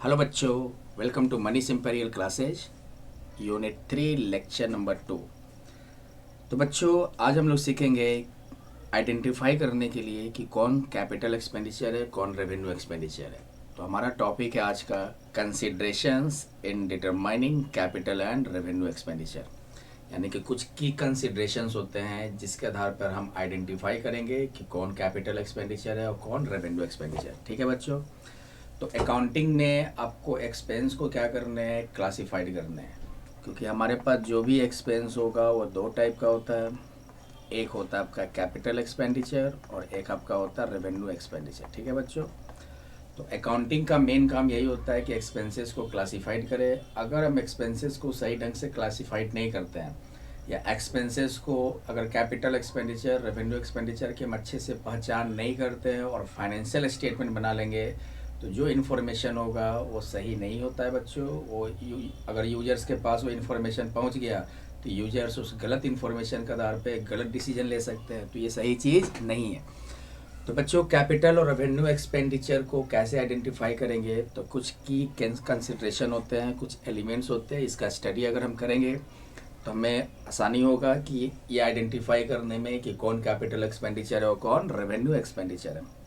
Hello बच्चों, welcome to मनी सिंपेरियल क्लासेज यूनिट 3 लेक्चर नंबर 2। तो बच्चों, आज हम लोग सीखेंगे आइडेंटिफाई करने के लिए कि कौन कैपिटल एक्सपेंडिचर है, कौन रेवेन्यू एक्सपेंडिचर है। तो हमारा टॉपिक है आज का considerations in determining capital and revenue expenditure, यानी कि कुछ की कंसिडरेशंस होते हैं जिसके आधार पर हम आइडेंटिफाई करेंगे कि कौन कैपिटल एक्सपेंडिचर है और कौन रेवेन्यू एक्सपेंडिचर। ठीक है बच्चों। तो अकाउंटिंग ने आपको एक्सपेंस को क्या करना है, क्लासिफाइड करना है, क्योंकि हमारे पास जो भी एक्सपेंस होगा वो दो टाइप का होता है। एक होता है आपका कैपिटल एक्सपेंडिचर और एक आपका होता है रेवेन्यू एक्सपेंडिचर। ठीक है बच्चों। तो अकाउंटिंग का मेन काम यही होता है कि एक्सपेंसेस को क्लासिफाइड करें। अगर हम एक्सपेंसेस को सही ढंग से क्लासिफाइड नहीं करते हैं या एक्सपेंसेस को अगर कैपिटल एक्सपेंडिचर रेवेन्यू एक्सपेंडिचर की हम अच्छे से पहचान नहीं करते हैं और फाइनेंशियल स्टेटमेंट बना लेंगे तो जो इन्फॉर्मेशन होगा वो सही नहीं होता है बच्चों। वो अगर यूजर्स के पास वो इन्फॉर्मेशन पहुंच गया तो यूजर्स उस गलत इन्फॉर्मेशन के आधार पे गलत डिसीजन ले सकते हैं, तो ये सही चीज़ नहीं है। तो बच्चों, कैपिटल और रेवेन्यू एक्सपेंडिचर को कैसे आइडेंटिफाई करेंगे, तो कुछ की कंसिडरेशन होते हैं, कुछ एलिमेंट्स होते हैं। इसका स्टडी अगर हम करेंगे तो हमें आसानी होगा कि ये आइडेंटिफाई करने में कि कौन कैपिटल एक्सपेंडिचर है और कौन रेवेन्यू एक्सपेंडिचर है।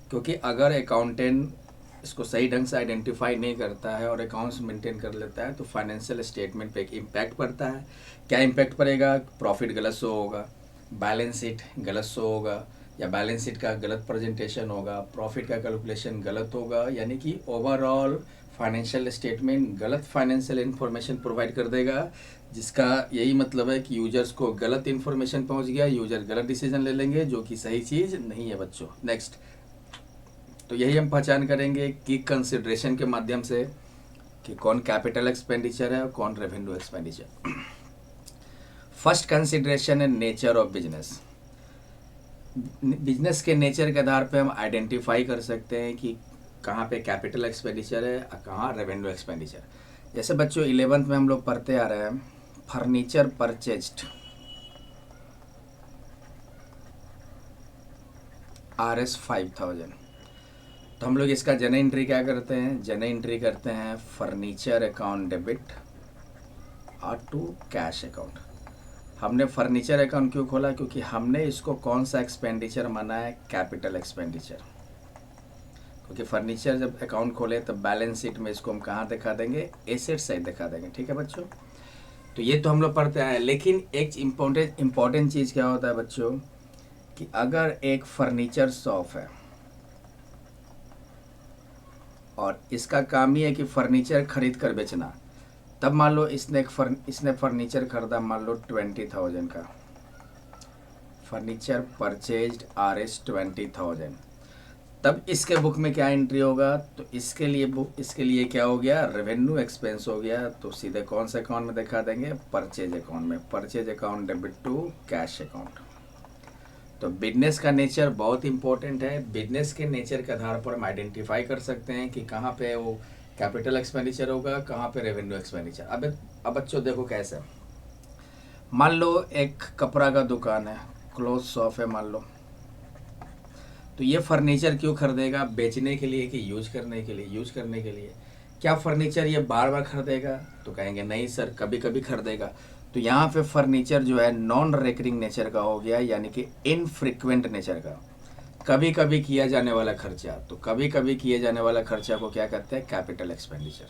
क्योंकि अगर अकाउंटेंट इसको सही ढंग से आइडेंटिफाई नहीं करता है और अकाउंट्स मेंटेन कर लेता है तो फाइनेंशियल स्टेटमेंट पे एक इम्पैक्ट पड़ता है। क्या इम्पैक्ट पड़ेगा? प्रॉफिट गलत शो होगा, बैलेंस शीट गलत शो होगा, या बैलेंस शीट का गलत प्रेजेंटेशन होगा, प्रॉफिट का कैलकुलेशन गलत होगा, यानी कि ओवरऑल फाइनेंशियल स्टेटमेंट गलत फाइनेंशियल इन्फॉर्मेशन प्रोवाइड कर देगा, जिसका यही मतलब है कि यूजर्स को गलत इन्फॉर्मेशन पहुंच गया, यूजर गलत डिसीजन ले लेंगे, जो कि सही चीज़ नहीं है बच्चों। नेक्स्ट, तो यही हम पहचान करेंगे कि कंसिडरेशन के माध्यम से कि कौन कैपिटल एक्सपेंडिचर है और कौन रेवेन्यू एक्सपेंडिचर। फर्स्ट कंसिडरेशन है नेचर ऑफ बिजनेस। बिजनेस के नेचर के आधार पे हम आइडेंटिफाई कर सकते हैं कि कहाँ पे कैपिटल एक्सपेंडिचर है और कहाँ रेवेन्यू एक्सपेंडिचर। जैसे बच्चों 11th में हम लोग पढ़ते आ रहे हैं, फर्नीचर परचेज्ड RS 5000। तो हम लोग इसका जर्नल एंट्री क्या करते हैं? जर्नल एंट्री करते हैं फर्नीचर अकाउंट डेबिट और टू कैश अकाउंट। हमने फर्नीचर अकाउंट क्यों खोला? क्योंकि हमने इसको कौन सा एक्सपेंडिचर माना है? Capital expenditure. क्योंकि फर्नीचर जब अकाउंट खोले तो बैलेंस शीट में इसको हम कहाँ दिखा देंगे? एसेट साइड दिखा देंगे। ठीक है बच्चों। तो ये तो हम लोग पढ़ते आए, लेकिन एक इम्पोर्टेंट चीज़ क्या होता है बच्चों कि अगर एक फर्नीचर शॉप है और इसका काम ही है कि फर्नीचर खरीद कर बेचना, तब मान लो इसने फर्नीचर खरीदा मान लो 20,000 का, फर्नीचर परचेज्ड RS 20,000। तब इसके बुक में क्या एंट्री होगा? तो इसके लिए क्या हो गया? रेवेन्यू एक्सपेंस हो गया। तो सीधे कौन से अकाउंट में दिखा देंगे? परचेज अकाउंट में। Purchase account debit to cash account. तो बिजनेस का नेचर बहुत इंपॉर्टेंट है। बिजनेस के नेचर के आधार पर हम आइडेंटिफाई कर सकते हैं कि कहाँ पे वो कैपिटल एक्सपेंडिचर होगा, कहाँ पे रेवेन्यू एक्सपेंडिचर। अब बच्चों देखो कैसे, मान लो एक कपड़ा का दुकान है, क्लोथ शॉप है मान लो, तो ये फर्नीचर क्यों खरीदेगा? बेचने के लिए कि यूज करने के लिए? यूज करने के लिए। क्या फर्नीचर ये बार बार खरीदेगा? तो कहेंगे नहीं सर, कभी कभी खरीदेगा। तो यहाँ पे फर्नीचर जो है नॉन रेकरिंग नेचर का हो गया, यानी कि इनफ्रिक्वेंट नेचर का, कभी कभी किया जाने वाला खर्चा। तो कभी कभी किए जाने वाला खर्चा को क्या कहते हैं? Capital expenditure.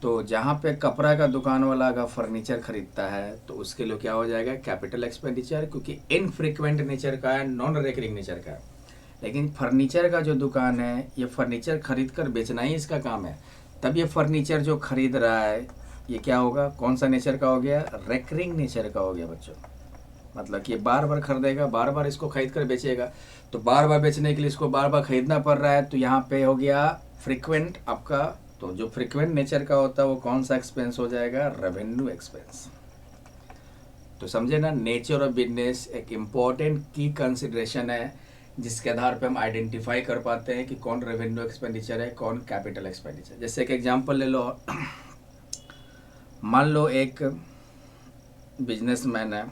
तो जहाँ पे कपड़ा का दुकान वाला अगर फर्नीचर खरीदता है तो उसके लिए क्या हो जाएगा? कैपिटल एक्सपेंडिचर, क्योंकि इनफ्रिक्वेंट नेचर का है, नॉन रेकरिंग नेचर का है। लेकिन फर्नीचर का जो दुकान है, ये फर्नीचर खरीद कर बेचना ही इसका काम है। तब ये फर्नीचर जो खरीद रहा है ये क्या होगा? कौन सा नेचर का हो गया? रेकरिंग नेचर का हो गया बच्चों। मतलब कि ये बार बार खरीदेगा, बार बार इसको खरीद कर बेचेगा। तो बार बार बेचने के लिए इसको बार बार खरीदना पड़ रहा है, तो यहाँ पे हो गया फ्रिक्वेंट आपका। तो जो फ्रिक्वेंट नेचर का होता है वो कौन सा एक्सपेंस हो जाएगा? Revenue expense. तो समझे ना, नेचर ऑफ बिजनेस एक इम्पॉर्टेंट की कंसिडरेशन है जिसके आधार पे हम आइडेंटिफाई कर पाते हैं कि कौन रेवेन्यू एक्सपेंडिचर है, कौन कैपिटल एक्सपेंडिचर। जैसे एक एग्जांपल ले लो, मान लो एक बिजनेसमैन है,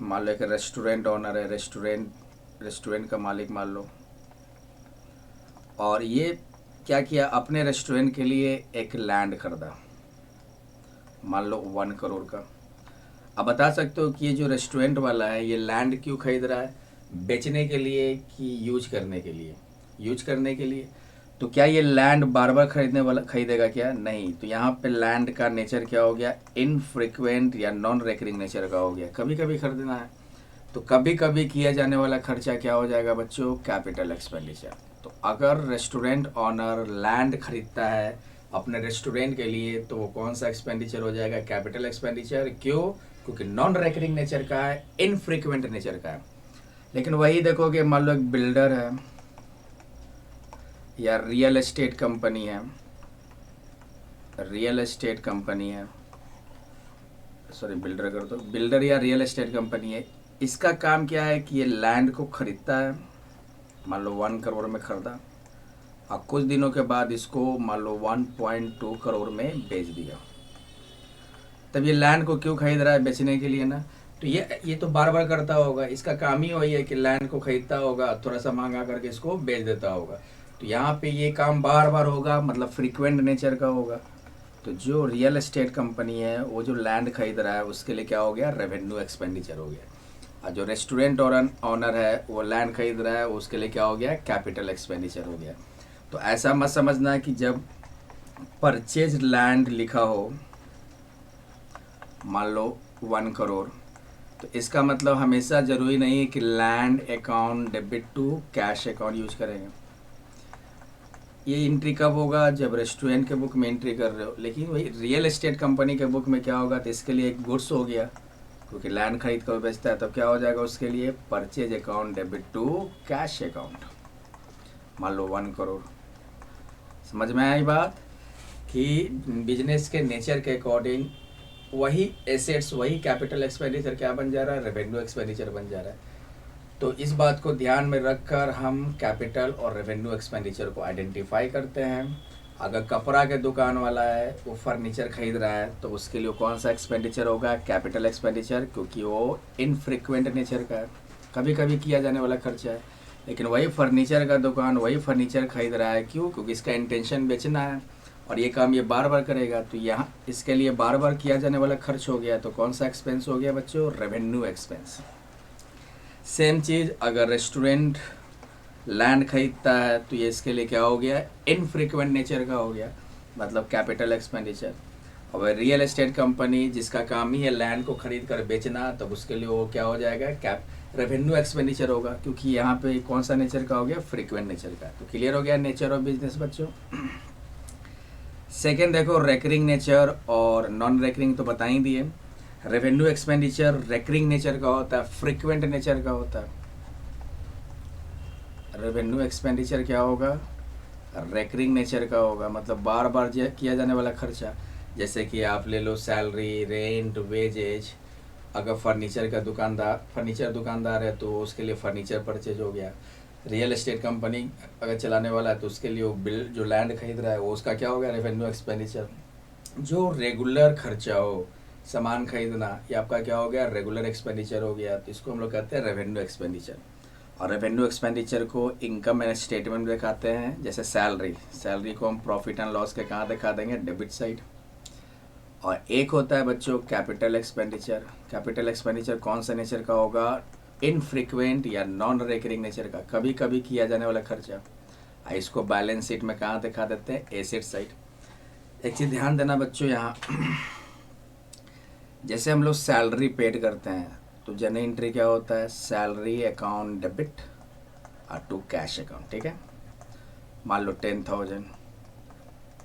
मान लो एक रेस्टोरेंट ओनर है, रेस्टोरेंट का मालिक मान लो, और ये क्या किया, अपने रेस्टोरेंट के लिए एक लैंड खरीदा, मान लो 1 करोड़ का। अब बता सकते हो कि ये जो रेस्टोरेंट वाला है ये लैंड क्यों खरीद रहा है, बेचने के लिए कि यूज करने के लिए? यूज करने के लिए। तो क्या ये लैंड बार बार खरीदने वाला खरीदेगा क्या? नहीं। तो यहाँ पे लैंड का नेचर क्या हो गया, इनफ्रीक्वेंट या नॉन रेकरिंग नेचर का हो गया, कभी कभी खरीदना है। तो कभी कभी किया जाने वाला खर्चा क्या हो जाएगा बच्चों, कैपिटल एक्सपेंडिचर। तो अगर रेस्टोरेंट ऑनर लैंड खरीदता है अपने रेस्टोरेंट के लिए तो वो कौन सा एक्सपेंडिचर हो जाएगा, कैपिटल एक्सपेंडिचर। क्यों? क्योंकि नॉन रेकरिंग नेचर का है, इनफ्रीक्वेंट नेचर का है। लेकिन वही देखोगे, मान लो एक बिल्डर है या रियल एस्टेट कंपनी है, रियल एस्टेट कंपनी है, सॉरी बिल्डर कर दो, बिल्डर या रियल एस्टेट कंपनी है। इसका काम क्या है कि ये लैंड को खरीदता है, मान लो 1 करोड़ में खरीदा, और कुछ दिनों के बाद इसको मान लो 1.2 करोड़ में बेच दिया। तब ये लैंड को क्यों खरीद रहा है, बेचने के लिए ना। तो ये तो बार बार करता होगा, इसका काम ही वही है कि लैंड को खरीदता होगा, थोड़ा सा महंगा करके इसको बेच देता होगा। तो यहाँ पे ये काम बार बार होगा, मतलब फ्रीक्वेंट नेचर का होगा। तो जो रियल एस्टेट कंपनी है वो जो लैंड खरीद रहा है उसके लिए क्या हो गया, रेवेन्यू एक्सपेंडिचर हो गया। और जो रेस्टोरेंट ऑनर है वो लैंड खरीद रहा है उसके लिए क्या हो गया, कैपिटल एक्सपेंडिचर हो गया। तो ऐसा मत समझना कि जब परचेज लैंड लिखा हो मान लो 1 करोड़, तो इसका मतलब हमेशा ज़रूरी नहीं है कि land account debit to cash account use करेंगे। ये एंट्री कब होगा, जब रेस्टोरेंट के बुक में एंट्री कर रहे हो। लेकिन वही रियल एस्टेट कंपनी के बुक में क्या होगा, तो इसके लिए एक गुड्स हो गया, क्योंकि लैंड खरीद कर बेचता है, तब क्या हो जाएगा उसके लिए, purchase account debit to cash account, मान लो 1 करोड़। समझ में आई बात कि बिजनेस के नेचर के अकॉर्डिंग वही एसेट्स, वही कैपिटल एक्सपेंडिचर क्या बन जा रहा है, रेवेन्यू एक्सपेंडिचर बन जा रहा है। तो इस बात को ध्यान में रखकर हम कैपिटल और रेवेन्यू एक्सपेंडिचर को आइडेंटिफाई करते हैं। अगर कपड़ा के दुकान वाला है वो फर्नीचर खरीद रहा है तो उसके लिए कौन सा एक्सपेंडिचर होगा, कैपिटल एक्सपेंडिचर, क्योंकि वो इनफ्रीक्वेंट नेचर का है, कभी कभी किया जाने वाला खर्चा है। लेकिन वही फर्नीचर का दुकान वही फर्नीचर खरीद रहा है, क्यों? क्योंकि इसका इंटेंशन बेचना है और ये काम ये बार बार करेगा, तो यहाँ इसके लिए बार बार किया जाने वाला खर्च हो गया। तो कौन सा एक्सपेंस हो गया बच्चों, रेवेन्यू एक्सपेंस। सेम चीज़ अगर रेस्टोरेंट लैंड खरीदता है तो ये इसके लिए क्या हो गया, इनफ्रीक्वेंट नेचर का हो गया, मतलब कैपिटल एक्सपेंडिचर। और रियल एस्टेट कंपनी जिसका काम ही है लैंड को खरीद कर बेचना, तब उसके लिए वो क्या हो जाएगा, रेवेन्यू एक्सपेंडिचर होगा, क्योंकि यहाँ पे कौन सा नेचर का हो गया, फ्रीक्वेंट नेचर का। तो क्लियर हो गया नेचर ऑफ बिजनेस बच्चों। सेकेंड देखो, रेकरिंग नेचर और नॉन रेकरिंग तो बता ही दिए। रेवेन्यू एक्सपेंडिचर रेकरिंग नेचर का होता है, फ्रीक्वेंट नेचर का होता है। रेवेन्यू एक्सपेंडिचर क्या होगा, रेकरिंग नेचर का होगा, मतलब बार बार किया जाने वाला खर्चा। जैसे कि आप ले लो सैलरी, रेंट, वेजेज। अगर फर्नीचर दुकानदार है तो उसके लिए फर्नीचर परचेज हो गया। रियल एस्टेट कंपनी अगर चलाने वाला है तो उसके लिए वो बिल जो लैंड खरीद रहा है वो उसका क्या हो गया, रेवेन्यू एक्सपेंडिचर। जो रेगुलर खर्चा हो, सामान खरीदना, ये आपका क्या हो गया, रेगुलर एक्सपेंडिचर हो गया। तो इसको हम लोग कहते हैं रेवेन्यू एक्सपेंडिचर। और रेवेन्यू एक्सपेंडिचर को इनकम एंड स्टेटमेंट में दिखाते हैं। जैसे सैलरी को हम प्रॉफिट एंड लॉस के कहाँ दिखा देंगे, डेबिट साइड। और एक होता है बच्चों कैपिटल एक्सपेंडिचर। कैपिटल एक्सपेंडिचर कौन सा नेचर का होगा, इनफ्रीक्वेंट या नॉन रेकरिंग नेचर का, कभी कभी किया जाने वाला खर्चा। इसको बैलेंस शीट में कहाँ दिखा देते हैं, एसेट साइड। एक चीज़ ध्यान देना बच्चों, यहाँ जैसे हम लोग सैलरी पेड करते हैं तो जन एंट्री क्या होता है, salary account debit to cash account, ठीक है। मान लो 10,000।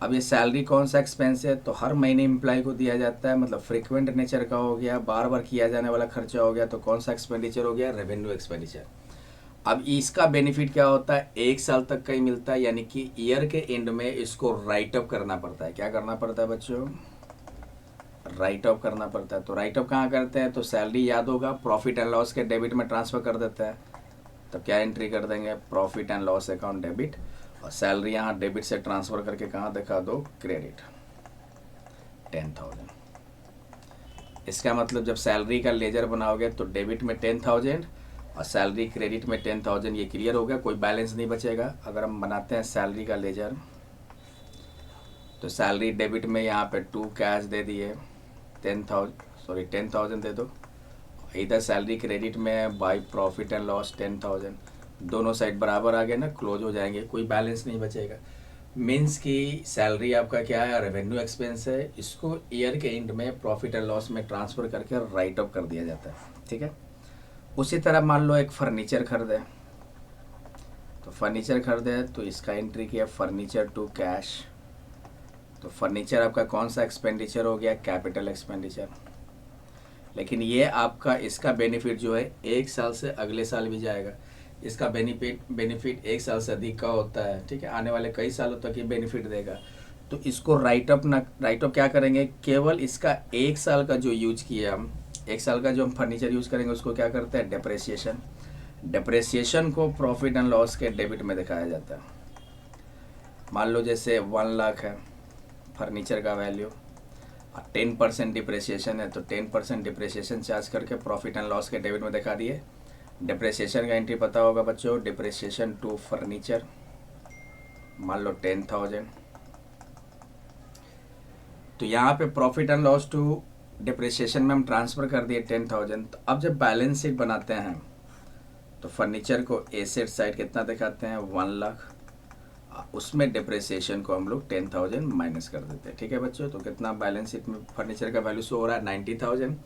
अब ये सैलरी कौन सा एक्सपेंस है, तो हर महीने एम्प्लॉय को दिया जाता है, मतलब फ्रीक्वेंट नेचर का हो गया, बार बार किया जाने वाला खर्चा हो गया। तो कौन सा एक्सपेंडिचर हो गया, रेवेन्यू एक्सपेंडिचर। अब इसका बेनिफिट क्या होता है, 1 साल तक का ही मिलता है, यानी कि ईयर के एंड में इसको राइट अप करना पड़ता है। क्या करना पड़ता है बच्चों, राइट ऑफ करना पड़ता है। तो राइट ऑफ कहाँ करते हैं, तो सैलरी याद होगा, प्रॉफिट एंड लॉस के डेबिट में ट्रांसफ़र कर देता है। तो क्या एंट्री कर देंगे, profit and loss account debit, और सैलरी यहाँ डेबिट से ट्रांसफ़र करके कहाँ दिखा दो, क्रेडिट 10,000। इसका मतलब जब सैलरी का लेजर बनाओगे तो डेबिट में 10,000 और सैलरी क्रेडिट में 10,000, ये क्लियर हो गया, कोई बैलेंस नहीं बचेगा। अगर हम बनाते हैं सैलरी का लेजर, तो सैलरी डेबिट में यहाँ पे 2 कैश दे दिए, 10,000 दे दो। इधर सैलरी क्रेडिट में बाय प्रॉफिट एंड लॉस 10,000, दोनों साइड बराबर आ गए ना, क्लोज हो जाएंगे, कोई बैलेंस नहीं बचेगा। मीन्स कि सैलरी आपका क्या है, रेवेन्यू एक्सपेंस है, इसको ईयर के एंड में प्रॉफिट एंड लॉस में ट्रांसफ़र करके राइट ऑफ कर दिया जाता है, ठीक है। उसी तरह मान लो एक फर्नीचर खरीदे, तो फर्नीचर खरीदे तो इसका एंट्री किया फर्नीचर टू कैश। तो फर्नीचर आपका कौन सा एक्सपेंडिचर हो गया, कैपिटल एक्सपेंडिचर। लेकिन ये आपका इसका बेनिफिट जो है 1 साल से अगले साल भी जाएगा। इसका बेनिफिट 1 साल से अधिक का होता है, ठीक है, आने वाले कई सालों तक ये बेनिफिट देगा। तो इसको राइट ऑफ क्या करेंगे, केवल इसका 1 साल का जो यूज किया हम, 1 साल का जो हम फर्नीचर यूज करेंगे उसको क्या करते हैं, डिप्रेशिएशन को प्रॉफिट एंड लॉस के डेबिट में दिखाया जाता है। मान लो जैसे 1 लाख है फर्नीचर का वैल्यू, 10% डिप्रेशिएशन है, तो 10% डिप्रेशिएशन चार्ज करके प्रॉफिट एंड लॉस के डेबिट में दिखा दिए। डिप्रेशिएशन का एंट्री पता होगा बच्चों, डिप्रेशिएशन टू फर्नीचर, मान लो 10,000। तो यहाँ पे profit and loss to depreciation में हम ट्रांसफ़र कर दिए 10,000। तो अब जब बैलेंस शीट बनाते हैं तो फर्नीचर को एसेट साइड कितना दिखाते हैं, 1 लाख, उसमें डिप्रेशिएशन को हम लोग 10,000 माइनस कर देते हैं, ठीक है बच्चों। तो कितना बैलेंस शीट में फर्नीचर का वैल्यू शो हो रहा है, 90,000।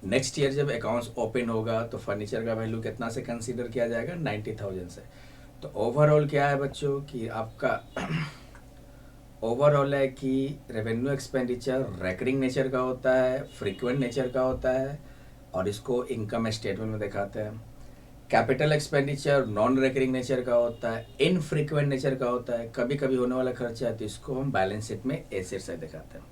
नेक्स्ट ईयर जब अकाउंट्स ओपन होगा तो फर्नीचर का वैल्यू कितना से कंसीडर किया जाएगा, 90,000 से। तो ओवरऑल क्या है बच्चों कि आपका ओवरऑल है कि रेवेन्यू एक्सपेंडिचर रेकरिंग नेचर का होता है, फ्रीक्वेंट नेचर का होता है, और इसको इनकम स्टेटमेंट में दिखाते हैं। Capital expenditure non recurring nature का होता है, इनफ्रीक्वेंट नेचर का होता है, कभी कभी होने वाला खर्चा है, तो इसको हम बैलेंस शीट में एसेट साइड दिखाते हैं।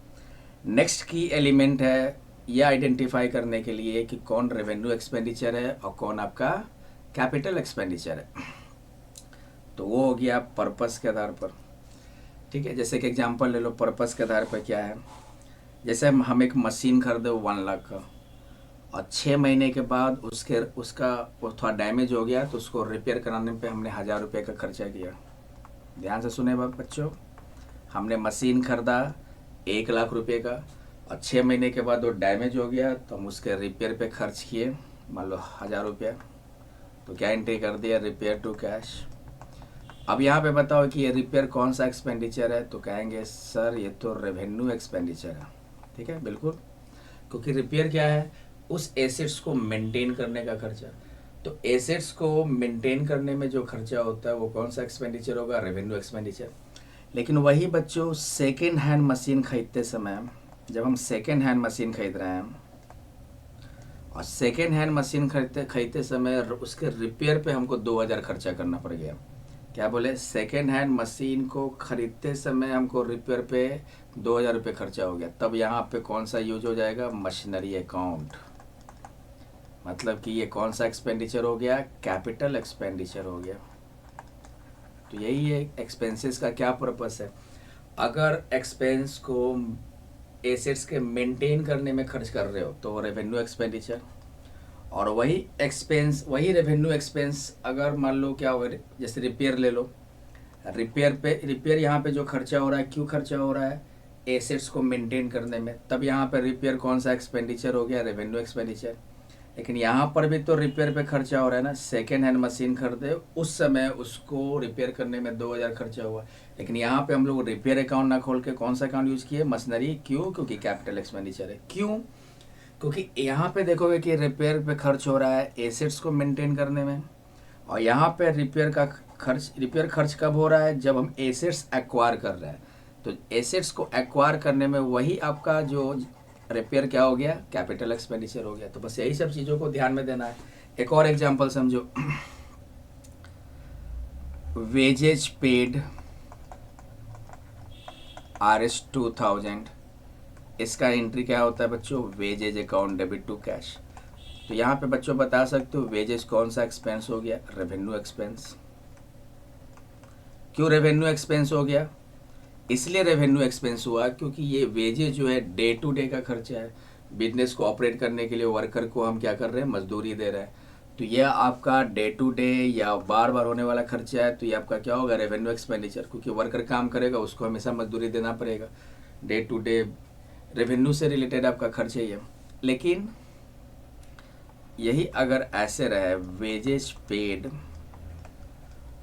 नेक्स्ट की एलिमेंट है यह आइडेंटिफाई करने के लिए कि कौन रेवेन्यू एक्सपेंडिचर है और कौन आपका कैपिटल एक्सपेंडिचर है। तो वो हो गया पर्पस के आधार पर, ठीक है। जैसे कि एग्जांपल ले लो, पर्पस के आधार पर क्या है, जैसे हम एक मशीन खरीदे 1 लाख का, और 6 महीने के बाद उसका वो थोड़ा डैमेज हो गया, तो उसको रिपेयर कराने पे हमने 1,000 रुपये का खर्चा किया। ध्यान से सुने बच्चों, हमने मशीन खरीदा 1 लाख रुपये का, और 6 महीने के बाद वो डैमेज हो गया, तो हम उसके रिपेयर पे खर्च किए मान लो 1,000 रुपया। तो क्या एंट्री कर दिया, रिपेयर टू कैश। अब यहाँ पे बताओ कि ये रिपेयर कौन सा एक्सपेंडिचर है, तो कहेंगे सर ये तो रेवेन्यू एक्सपेंडिचर है, ठीक है, बिल्कुल, क्योंकि रिपेयर क्या है, उस एसेट्स को मेंटेन करने का खर्चा। तो एसेट्स को मेंटेन करने में जो खर्चा होता है वो कौन सा एक्सपेंडिचर होगा, रेवेन्यू एक्सपेंडिचर। लेकिन वही बच्चों सेकेंड हैंड मशीन खरीदते समय, जब हम सेकेंड हैंड मशीन खरीद रहे हैं और सेकेंड हैंड मशीन खरीदते समय उसके रिपेयर पे हमको 2,000 खर्चा करना पड़ गया। क्या बोले, सेकेंड हैंड मशीन को खरीदते समय हमको रिपेयर पे 2,000 रुपये खर्चा हो गया। तब यहाँ पे कौन सा यूज हो जाएगा, मशीनरी अकाउंट। मतलब कि ये कौन सा एक्सपेंडिचर हो गया, कैपिटल एक्सपेंडिचर हो गया। तो यही है एक्सपेंसेस का क्या पर्पस है। अगर एक्सपेंस को एसेट्स के मेंटेन करने में खर्च कर रहे हो तो रेवेन्यू एक्सपेंडिचर, और वही रेवेन्यू एक्सपेंस अगर मान लो क्या हो, जैसे रिपेयर ले लो, रिपेयर यहाँ पे जो खर्चा हो रहा है, क्यों खर्चा हो रहा है, एसेट्स को मेंटेन करने में, तब यहाँ पे रिपेयर कौन सा एक्सपेंडिचर हो गया, रेवेन्यू एक्सपेंडिचर। लेकिन यहाँ पर भी तो रिपेयर पे खर्चा हो रहा है ना, सेकेंड हैंड मशीन खरीदे उस समय उसको रिपेयर करने में 2,000 खर्चा हुआ। लेकिन यहाँ पे हम लोग रिपेयर अकाउंट ना खोल के कौन सा अकाउंट यूज़ किए, मशीनरी। क्यों, क्योंकि कैपिटल एक्सपेंडिचर है। क्यों, क्योंकि यहाँ पे देखोगे कि रिपेयर पे खर्च हो रहा है एसेट्स को मेंटेन करने में, और यहाँ पे रिपेयर खर्च कब हो रहा है, जब हम एसेट्स एक्वायर कर रहे हैं। तो एसेट्स को एक्वायर करने में वही आपका जो रिपेयर क्या हो गया, कैपिटल एक्सपेंडिचर हो गया। तो बस यही सब चीज़ों को ध्यान में देना है। एक और एग्जांपल समझो, वेजेज पेड RS 2,000, इसका एंट्री क्या होता है बच्चों, wages account debit to cash. तो यहाँ पे बच्चों बता सकते हो वेजेज कौन सा एक्सपेंस हो गया, रेवेन्यू एक्सपेंस। क्यों रेवेन्यू एक्सपेंस हो गया, इसलिए रेवेन्यू एक्सपेंस हुआ क्योंकि ये वेजेज जो है डे टू डे का खर्चा है। बिजनेस को ऑपरेट करने के लिए वर्कर को हम क्या कर रहे हैं, मजदूरी दे रहे हैं। तो ये आपका डे टू डे या बार बार होने वाला खर्चा है, तो ये आपका क्या होगा, रेवेन्यू एक्सपेंडिचर, क्योंकि वर्कर काम करेगा उसको हमेशा मजदूरी देना पड़ेगा। डे टू डे रेवेन्यू से रिलेटेड आपका खर्चा ही है। लेकिन यही अगर ऐसे रहे, wages paid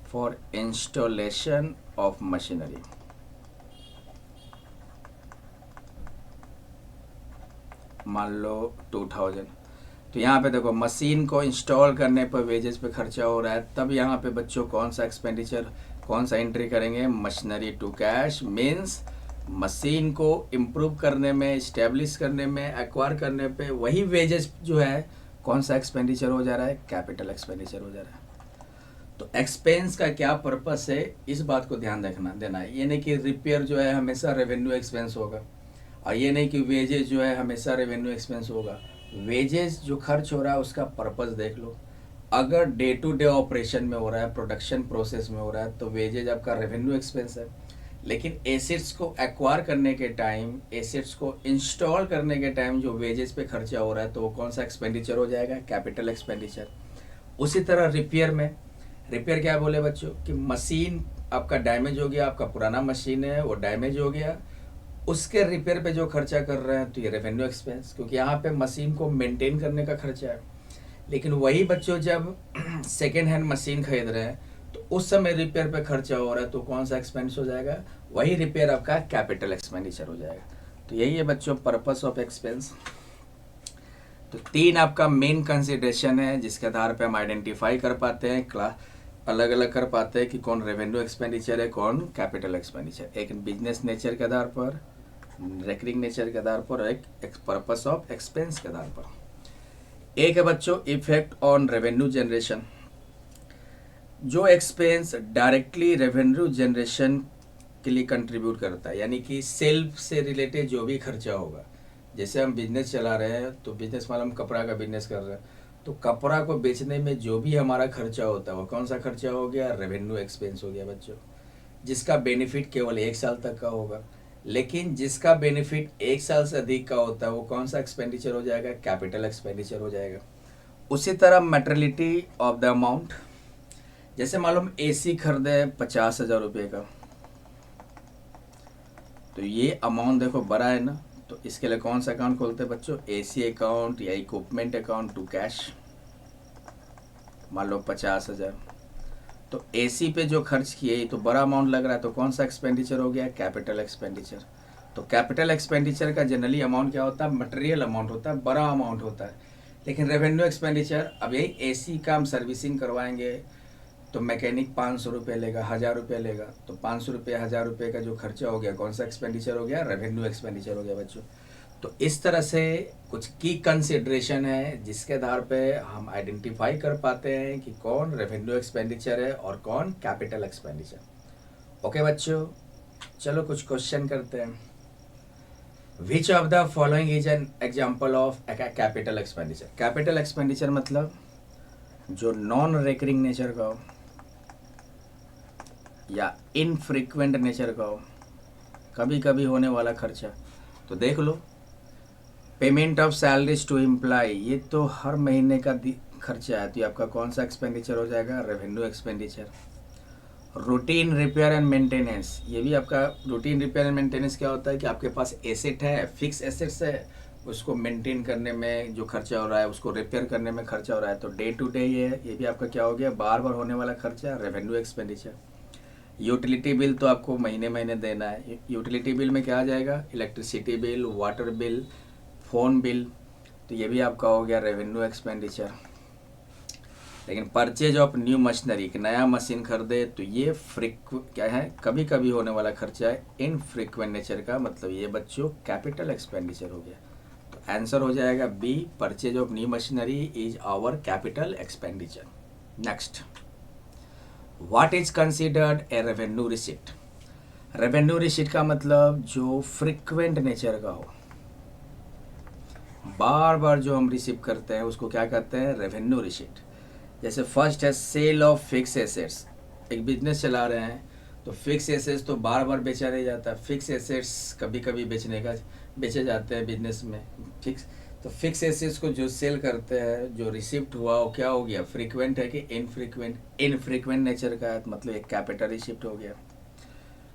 for installation of machinery, मान लो 2000, तो यहाँ पे देखो मशीन को इंस्टॉल करने पर वेजेस पे खर्चा हो रहा है, तब यहाँ पे बच्चों कौन सा एक्सपेंडिचर, कौन सा एंट्री करेंगे, machinery to cash, means machine को इम्प्रूव करने में, इस्टेब्लिश करने में, एक्वायर करने पे वही वेजेस जो है कौन सा एक्सपेंडिचर हो जा रहा है, कैपिटल एक्सपेंडिचर हो जा रहा है। तो एक्सपेंस का क्या पर्पस है, इस बात को ध्यान रखना देना है। ये नहीं कि रिपेयर जो है हमेशा रेवेन्यू एक्सपेंस होगा, और ये नहीं कि वेजेस जो है हमेशा रेवेन्यू एक्सपेंस होगा। वेजेस जो खर्च हो रहा है उसका पर्पस देख लो। अगर डे टू डे ऑपरेशन में हो रहा है, प्रोडक्शन प्रोसेस में हो रहा है, तो वेजेज आपका रेवेन्यू एक्सपेंस है। लेकिन एसेट्स को एक्वायर करने के टाइम, एसेट्स को इंस्टॉल करने के टाइम जो वेजेस पे खर्चा हो रहा है, तो वो कौन सा एक्सपेंडिचर हो जाएगा, कैपिटल एक्सपेंडिचर। उसी तरह रिपेयर में, रिपेयर क्या बोले बच्चों कि मशीन आपका डैमेज हो गया, आपका पुराना मशीन है वो डैमेज हो गया, उसके रिपेयर पे जो खर्चा कर रहे हैं तो ये रेवेन्यू एक्सपेंस, क्योंकि यहाँ पे मशीन को मेंटेन करने का खर्चा है। लेकिन वही बच्चों जब सेकेंड हैंड मशीन खरीद रहे हैं तो उस समय रिपेयर पे खर्चा हो रहा है, तो कौन सा एक्सपेंस हो जाएगा, वही रिपेयर आपका कैपिटल एक्सपेंडिचर हो जाएगा। तो यही है बच्चों पर्पस ऑफ एक्सपेंस। तो 3 आपका मेन कंसिडरेशन है जिसके आधार पे हम आइडेंटिफाई कर पाते हैं, अलग अलग कर पाते हैं कि कौन रेवेन्यू एक्सपेंडिचर है, कौन कैपिटल एक्सपेंडिचर। एक बिजनेस नेचर के आधार पर, रेकरिंग नेचर के आधार पर, एक पर्पस ऑफ एक्सपेंस के आधार पर। एक है बच्चों इफेक्ट ऑन रेवेन्यू जनरेशन। जो एक्सपेंस डायरेक्टली रेवेन्यू जनरेशन के लिए कंट्रीब्यूट करता है, यानी कि सेल्फ से रिलेटेड जो भी खर्चा होगा। जैसे हम बिजनेस चला रहे हैं, तो बिजनेस मतलब हम कपड़ा का बिजनेस कर रहे हैं, तो कपड़ा को बेचने में जो भी हमारा खर्चा होता है वो कौन सा खर्चा हो गया, रेवेन्यू एक्सपेंस हो गया बच्चों, जिसका बेनिफिट केवल 1 साल तक का होगा। लेकिन जिसका बेनिफिट 1 साल से अधिक का होता है वो कौन सा एक्सपेंडिचर हो जाएगा, कैपिटल एक्सपेंडिचर हो जाएगा। उसी तरह मैटेरियलिटी ऑफ द अमाउंट, जैसे मालूम एसी खरीदे 50,000 रुपये का, तो ये अमाउंट देखो बड़ा है ना, तो इसके लिए कौन सा अकाउंट खोलते हैं बच्चों, एसी अकाउंट या इक्विपमेंट अकाउंट टू कैश। मान लो 50,000, तो एसी पे जो खर्च किए तो बड़ा अमाउंट लग रहा है, तो कौन सा एक्सपेंडिचर हो गया, कैपिटल एक्सपेंडिचर। तो कैपिटल एक्सपेंडिचर का जनरली अमाउंट क्या होता है, मटेरियल अमाउंट होता है, बड़ा अमाउंट होता है। लेकिन रेवेन्यू एक्सपेंडिचर, अब यही एसी का हम सर्विसिंग करवाएंगे तो मैकेनिक 500 रुपये लेगा, 1000 रुपये लेगा, तो 500 रुपये 1000 रुपये का जो खर्चा हो गया कौन सा एक्सपेंडिचर हो गया, रेवेन्यू एक्सपेंडिचर हो गया बच्चों। तो इस तरह से कुछ की कंसिडरेशन है जिसके आधार पे हम आइडेंटिफाई कर पाते हैं कि कौन रेवेन्यू एक्सपेंडिचर है और कौन कैपिटल एक्सपेंडिचर। ओके बच्चों, चलो कुछ क्वेश्चन करते हैं। Which of the following is an example of capital expenditure. Capital expenditure मतलब जो नॉन रेकरिंग नेचर का हो या इनफ्रीक्वेंट नेचर का हो, कभी कभी होने वाला खर्चा। तो देख लो, payment of salaries to employ, ये तो हर महीने का खर्चा है, तो आपका कौन सा एक्सपेंडिचर हो जाएगा, revenue expenditure. Routine repair and maintenance, ये भी आपका रूटीन रिपेयर एंड मेंटेनेंस क्या होता है कि आपके पास एसेट है, फिक्स एसेट्स है, उसको मेंटेन करने में जो खर्चा हो रहा है, उसको रिपेयर करने में खर्चा हो रहा है, तो डे टू डे ये भी आपका क्या हो गया, बार बार होने वाला खर्चा, रेवेन्यू एक्सपेंडिचर। यूटिलिटी बिल तो आपको महीने महीने देना है, यूटिलिटी बिल में क्या आ जाएगा, electricity bill, water bill, phone bill, तो ये भी आपका हो गया रेवेन्यू एक्सपेंडिचर। लेकिन परचेज ऑफ न्यू मशीनरी, एक नया मशीन खरीदे तो ये क्या है, कभी कभी होने वाला खर्चा है, इनफ्रीक्वेंट नेचर का, मतलब ये बच्चों कैपिटल एक्सपेंडिचर हो गया। तो आंसर हो जाएगा B, purchase of new machinery is our capital expenditure. Next, what is considered a revenue receipt. Revenue receipt का मतलब जो फ्रीक्वेंट नेचर का हो, बार बार जो हम रिसीव करते हैं उसको क्या कहते हैं, रेवेन्यू रिसिप्ट। जैसे फर्स्ट है सेल ऑफ फिक्स एसेट्स, एक बिजनेस चला रहे हैं तो फिक्स एसेट्स तो बार बार बेचा नहीं जाता, फिक्स एसेट्स कभी कभी बेचे जाते हैं बिजनेस में, फिक्स तो फिक्स एसेट्स को जो सेल करते हैं, जो रिसिप्ट हुआ वो क्या हो गया, फ्रीक्वेंट है कि इनफ्रीक्वेंट, इनफ्रीक्वेंट नेचर का है, मतलब एक कैपिटल रिसिप्ट हो गया।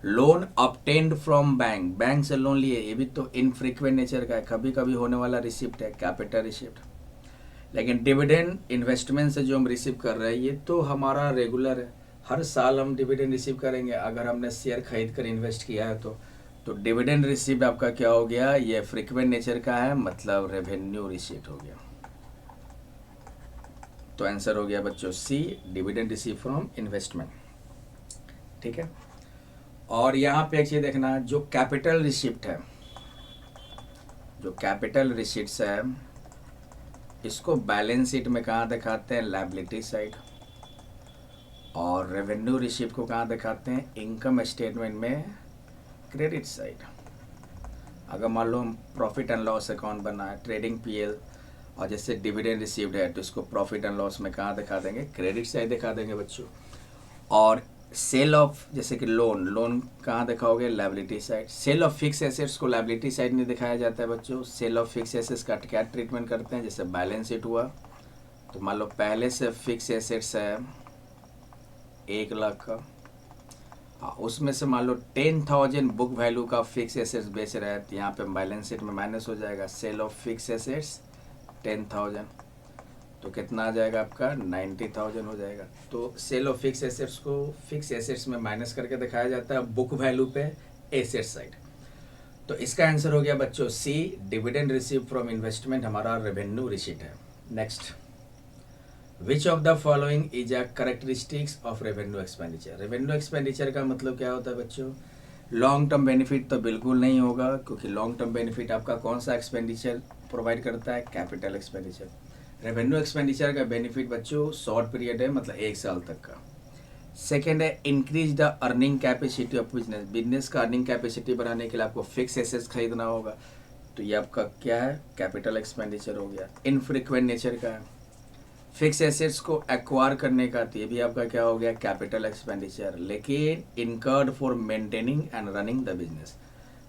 Loan obtained from bank, bank से लोन लिए, ये भी तो इनफ्रीक्वेंट नेचर का है, कभी कभी होने वाला रिसिप्ट है, कैपिटल रिसिप्ट। लेकिन डिविडेंड इन्वेस्टमेंट से जो हम रिसीव कर रहे हैं ये तो हमारा रेगुलर है, हर साल हम डिविडेंड रिसीव करेंगे अगर हमने शेयर खरीद कर इन्वेस्ट किया है तो डिविडेंड रिसीव आपका क्या हो गया, ये फ्रीक्वेंट नेचर का है, मतलब रेवेन्यू रिसीव हो गया। तो आंसर हो गया बच्चों सी, डिविडेंड रिसीव फ्रॉम इन्वेस्टमेंट। ठीक है। और यहाँ पे एक चीज देखना, जो कैपिटल रिसिप्ट है, जो कैपिटल रिसिप्ट्स है इसको बैलेंस शीट में कहाँ दिखाते हैं, लायबिलिटी साइड, और रेवेन्यू रिसिप्ट को कहाँ दिखाते हैं, इनकम स्टेटमेंट में क्रेडिट साइड। अगर मान लो हम प्रॉफिट एंड लॉस अकाउंट बना है, ट्रेडिंग पीएल, और जैसे डिविडेंड रिसीव्ड है तो इसको प्रॉफिट एंड लॉस में कहाँ दिखा देंगे, क्रेडिट साइड दिखा देंगे बच्चों। और सेल ऑफ, जैसे कि लोन, लोन कहाँ दिखाओगे, liability side. Sale of fix assets को लायबिलिटी साइड में दिखाया जाता है बच्चों। सेल ऑफ फिक्स एसेट्स का क्या ट्रीटमेंट करते हैं, जैसे बैलेंस शीट हुआ तो मान लो पहले से फिक्स एसेट्स है 1 लाख का, उसमें से मान लो 10,000 बुक वैल्यू का फिक्स एसेट्स बेच रहे हैं, तो यहाँ पे बैलेंस शीट में माइनस हो जाएगा, सेल ऑफ फिक्स एसेट्स 10,000, तो कितना आ जाएगा आपका, 90,000 हो जाएगा। तो सेल ऑफ फिक्स एसेट्स को फिक्स एसेट्स में माइनस करके दिखाया जाता है बुक वैल्यू पे एसेट साइड। तो इसका आंसर हो गया बच्चों सी, डिविडेंड रिसीव फ्रॉम इन्वेस्टमेंट हमारा रेवेन्यू रिसीट है। Next, which of the following is a characteristics of revenue expenditure. Revenue expenditure का मतलब क्या होता है बच्चों, लॉन्ग टर्म बेनिफिट तो बिल्कुल नहीं होगा, क्योंकि लॉन्ग टर्म बेनिफिट आपका कौन सा एक्सपेंडिचर प्रोवाइड करता है, कैपिटल एक्सपेंडिचर। रेवेन्यू एक्सपेंडिचर का बेनिफिट बच्चों शॉर्ट पीरियड है, मतलब 1 साल तक का। सेकेंड है increase the earning capacity of business, business का अर्निंग कैपेसिटी बढ़ाने के लिए आपको फिक्स एसेट्स खरीदना होगा, तो ये आपका क्या है, कैपिटल एक्सपेंडिचर हो गया, इनफ्रीक्वेंट नेचर का है। फिक्स एसेट्स को एक्वायर करने का, तो ये भी आपका क्या हो गया, कैपिटल एक्सपेंडिचर, लेकिन incurred for maintaining and running the business,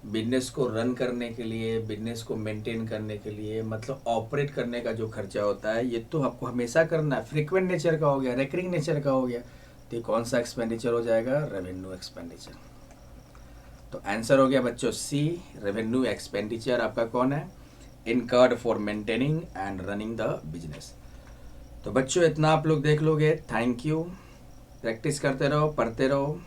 business को रन करने के लिए, बिजनेस को मेंटेन करने के लिए, मतलब ऑपरेट करने का जो खर्चा होता है ये तो आपको हमेशा करना है, फ्रीक्वेंट नेचर का हो गया, रेकरिंग नेचर का हो गया, तो ये कौन सा एक्सपेंडिचर हो जाएगा, रेवेन्यू एक्सपेंडिचर। तो आंसर हो गया बच्चों सी, रेवेन्यू एक्सपेंडिचर आपका कौन है, incurred for maintaining and running the business. तो बच्चों इतना आप लोग देख लोगे, थैंक यू, प्रैक्टिस करते रहो, पढ़ते रहो।